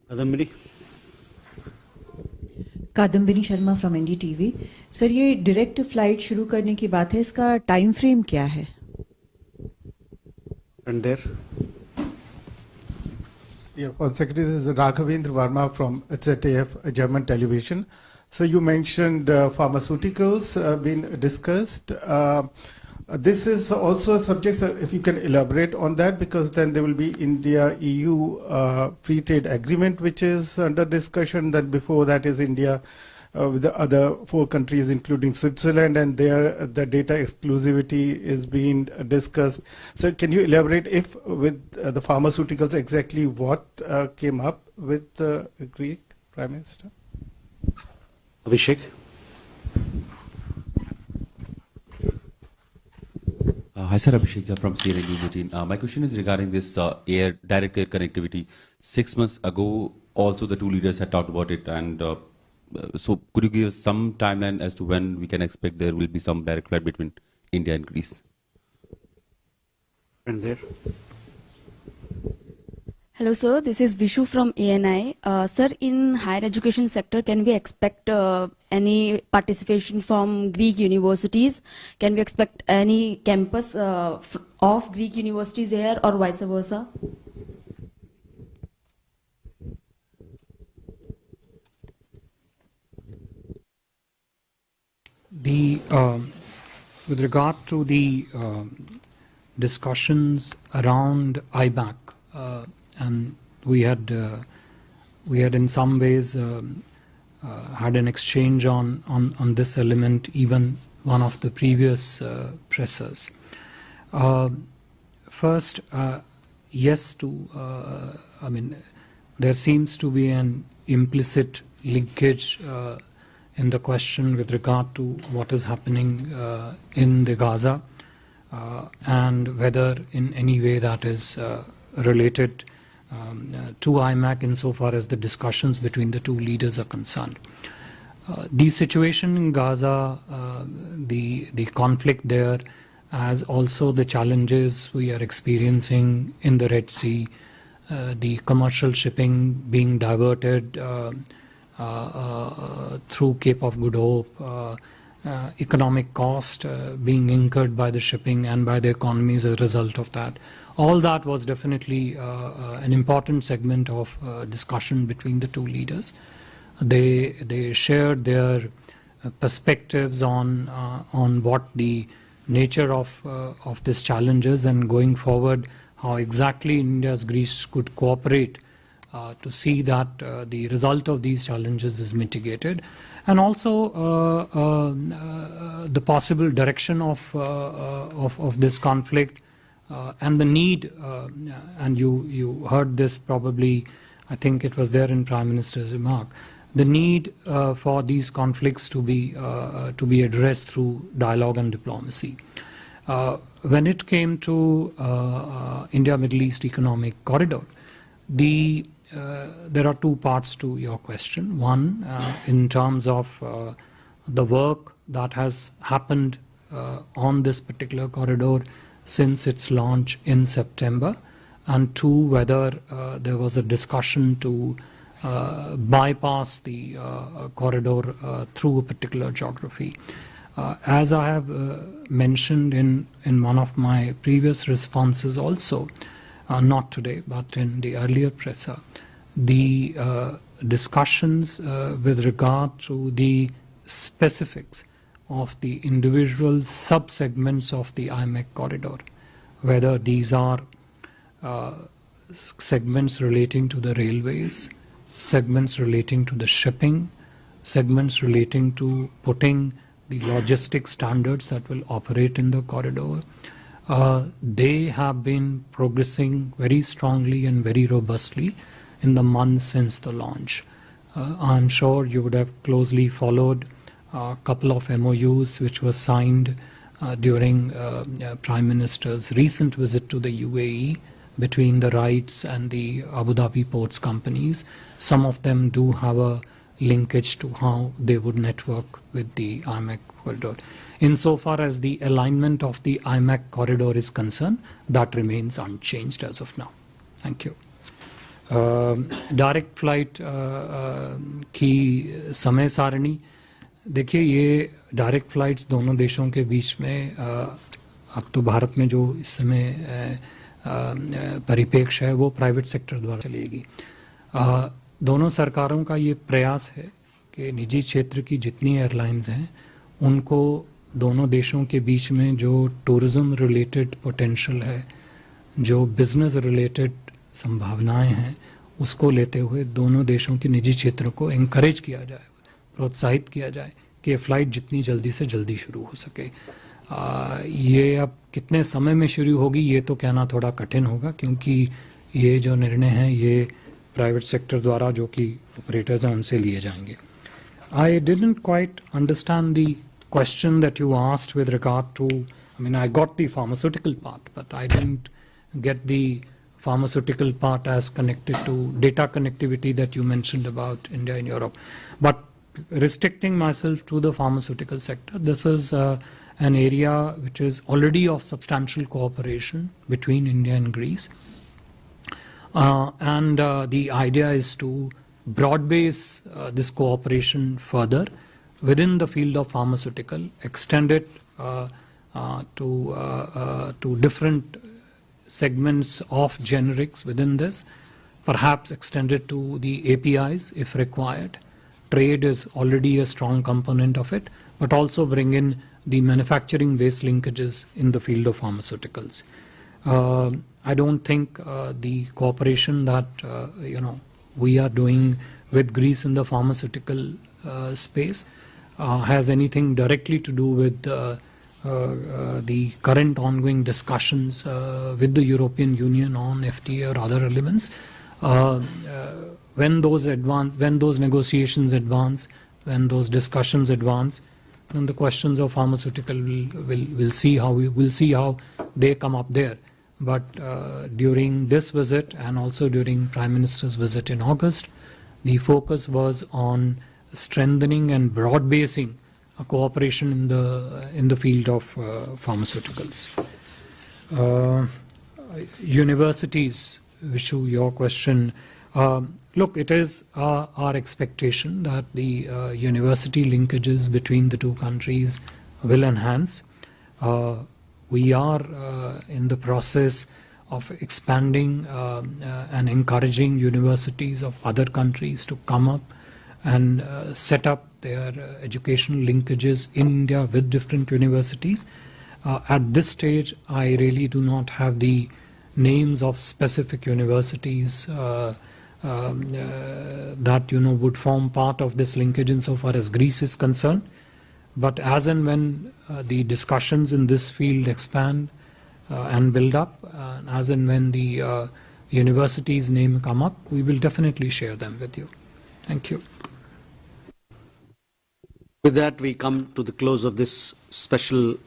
Kadambini. Kadambini Sharma from NDTV. Sir, ये direct flight शुरू करने की बात है, इसका टाइम फ्रेम क्या है? And there. Yeah, Foreign Secretary, this is Raghavendra Verma from ZDF, German television. So you mentioned pharmaceuticals being discussed. This is also a subject, if you can elaborate on that, because then there will be India-EU free trade agreement, which is under discussion. Then before that is India with the other 4 countries, including Switzerland, and there the data exclusivity is being discussed. So can you elaborate if with the pharmaceuticals exactly what came up with the Greek Prime Minister? Abhishek. Hi, sir. Abhishek from CNN News 18. My question is regarding this direct air connectivity. 6 months ago, also the 2 leaders had talked about it, and so could you give us some timeline as to when we can expect there will be some direct flight between India and Greece? And there. Hello, sir. This is Vishu from ANI. Sir, in higher education sector, can we expect any participation from Greek universities? Can we expect any campus of Greek universities here or vice versa? With regard to the discussions around IMAC, and we had in some ways had an exchange on this element, even one of the previous pressers. First, yes to, I mean, there seems to be an implicit linkage in the question with regard to what is happening in the Gaza and whether in any way that is related to IMAC insofar as the discussions between the 2 leaders are concerned. The situation in Gaza, the conflict there, as also the challenges we are experiencing in the Red Sea, the commercial shipping being diverted through Cape of Good Hope, economic cost being incurred by the shipping and by the economy as a result of that. All that was definitely an important segment of discussion between the 2 leaders. They shared their perspectives on what the nature of these challenges and going forward how exactly India's Greece could cooperate to see that the result of these challenges is mitigated, and also the possible direction of this conflict and the need, and you heard this probably, I think it was there in Prime Minister's remark, the need for these conflicts to be addressed through dialogue and diplomacy. When it came to India-Middle East Economic Corridor, there are 2 parts to your question. One, in terms of the work that has happened on this particular corridor since its launch in September, and 2, whether there was a discussion to bypass the corridor through a particular geography. As I have mentioned in one of my previous responses also, not today, but in the earlier presser, the discussions with regard to the specifics of the individual sub-segments of the IMEC corridor, whether these are segments relating to the railways, segments relating to the shipping, segments relating to putting the logistic standards that will operate in the corridor, they have been progressing very strongly and very robustly in the months since the launch. I'm sure you would have closely followed a couple of MOUs which were signed during Prime Minister's recent visit to the UAE between the RITES and the Abu Dhabi ports companies. Some of them do have a linkage to how they would network with the IMEC corridor. Insofar as the alignment of the IMEC corridor is concerned, that remains unchanged as of now. Thank you. Direct flight की समय सारणी, देखिए ये direct flights दोनों देशों के बीच में अब तो भारत में जो इस समय परिप्रेक्ष्य है वो प्राइवेट सेक्टर द्वारा चलेगी। दोनों सरकारों का ये प्रयास है कि निजी क्षेत्र की जितनी एयरलाइंस हैं उनको दोनों देशों के बीच में जो टूरिज्म रिलेटेड पोटेंशियल है, जो बिजनेस रिलेटेड संभावनाएं हैं, उसको लेते हुए दोनों देशों के निजी क्षेत्र को एनकरेज किया जाए, प्रोत्साहित किया जाए कि फ्लाइट जितनी जल्दी से जल्दी शुरू हो सके। ये अब कितने समय में शुरू होगी ये तो कहना थोड़ा कठिन होगा, क्योंकि ये जो निर्णय हैं ये प्राइवेट सेक्टर द्वारा जो कि ऑपरेटर्स हैं उनसे लिए जाएंगे। I didn't quite understand the question that you asked with regard to, I mean, I got the pharmaceutical part, but I didn't get the pharmaceutical part as connected to data connectivity that you mentioned about India and Europe. But restricting myself to the pharmaceutical sector, this is an area which is already of substantial cooperation between India and Greece. And the idea is to broad base this cooperation further within the field of pharmaceutical, extend it to different segments of generics within this, perhaps extend it to the APIs if required. Trade is already a strong component of it, but also bring in the manufacturing based linkages in the field of pharmaceuticals. I don't think the cooperation that we are doing with Greece in the pharmaceutical space has anything directly to do with the current ongoing discussions with the European Union on FTA or other elements. When those negotiations advance, when those discussions advance, then the questions of pharmaceutical we'll see how they come up there. But during this visit and also during Prime Minister's visit in August, the focus was on strengthening and broad basing a cooperation in the field of pharmaceuticals. Universities, Vishu, your question. Look, it is our expectation that the university linkages between the two countries will enhance. We are in the process of expanding and encouraging universities of other countries to come up and set up their educational linkages in India with different universities. At this stage, I really do not have the names of specific universities that would form part of this linkage insofar as Greece is concerned. But as and when the discussions in this field expand and build up, as and when the university's name come up, we will definitely share them with you. Thank you. With that, we come to the close of this special